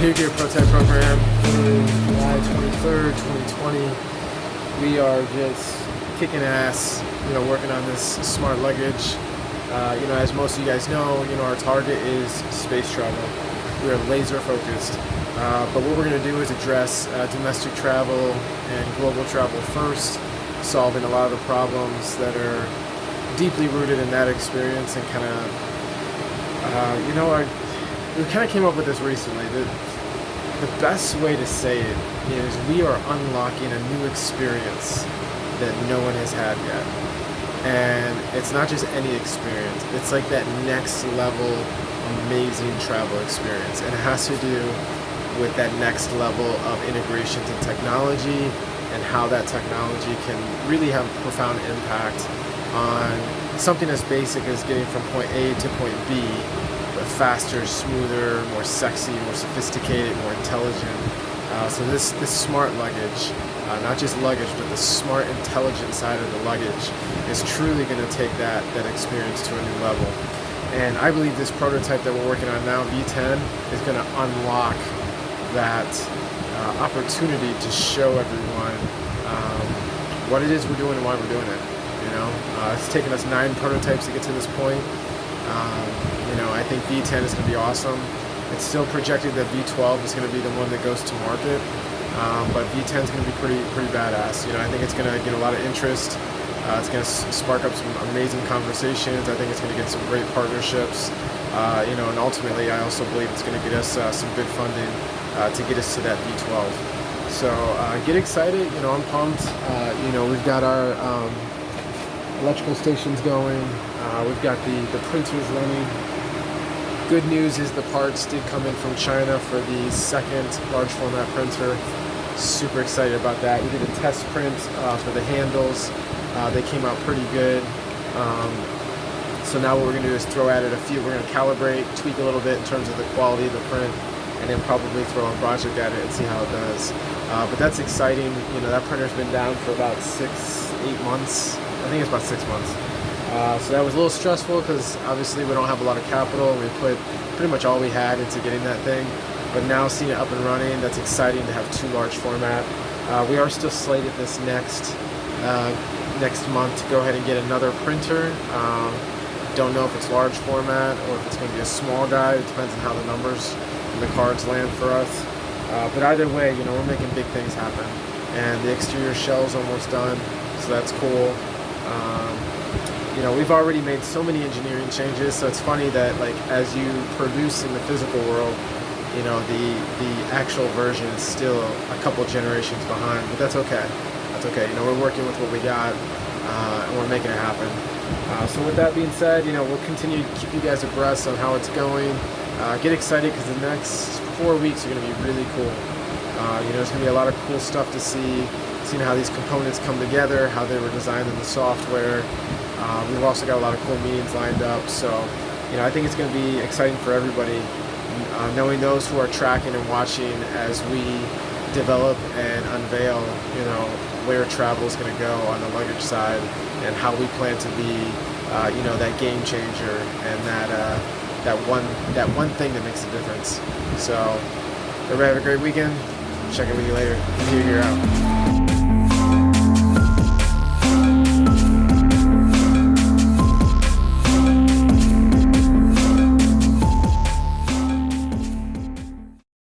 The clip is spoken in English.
ADHERE prototype program in July 23rd, 2020. We are just kicking ass, working on this smart luggage. As most of you guys know, our target is space travel. We are laser focused. But what we're going to do is address domestic travel and global travel first, solving a lot of the problems that are deeply rooted in that experience and we kind of came up with this recently. The best way to say it is we are unlocking a new experience that no one has had yet. And it's not just any experience. It's like that next level amazing travel experience. And it has to do with that next level of integration to technology and how that technology can really have a profound impact on something as basic as getting from point A to point B, but faster, smoother, more sexy, more sophisticated, more intelligent. So this smart luggage, not just luggage, but the smart, intelligent side of the luggage is truly going to take that experience to a new level. And I believe this prototype that we're working on now, V10, is going to unlock that opportunity to show everyone what it is we're doing and why we're doing it. It's taken us 9 prototypes to get to this point. I think V10 is going to be awesome. It's still projected that V12 is going to be the one that goes to market, but V10 is going to be pretty badass. I think it's going to get a lot of interest. It's going to spark up some amazing conversations. I think it's going to get some great partnerships. And ultimately, I also believe it's going to get us some good funding to get us to that V12. So get excited. I'm pumped. We've got our electrical stations going. We've got the printers running. Good news is the parts did come in from China for the second large format printer. Super excited about that. We did a test print for the handles. They came out pretty good. So now what we're going to do is throw at it we're going to calibrate, tweak a little bit in terms of the quality of the print, and then probably throw a project at it and see how it does. But that's exciting. That printer's been down for about 6-8 months. I think it's about 6 months. So that was a little stressful because obviously we don't have a lot of capital. We put pretty much all we had into getting that thing. But now seeing it up and running, that's exciting to have 2 large format. We are still slated this next month to go ahead and get another printer. Don't know if it's large format or if it's going to be a small guy. It depends on how the numbers and the cards land for us. But either way, we're making big things happen. And the exterior shell's almost done, so that's cool. We've already made so many engineering changes, so it's funny that as you produce in the physical world, the actual version is still a couple generations behind, but that's okay. That's okay. We're working with what we got, and we're making it happen. So with that being said, we'll continue to keep you guys abreast on how it's going. Get excited because the next 4 weeks are going to be really cool. There's going to be a lot of cool stuff to see, seeing how these components come together, how they were designed in the software. We've also got a lot of cool meetings lined up, so I think it's going to be exciting for everybody, knowing those who are tracking and watching as we develop and unveil, where travel is going to go on the luggage side and how we plan to be, that game changer and that one thing that makes a difference. So everybody have a great weekend. Check in with you later. You're out.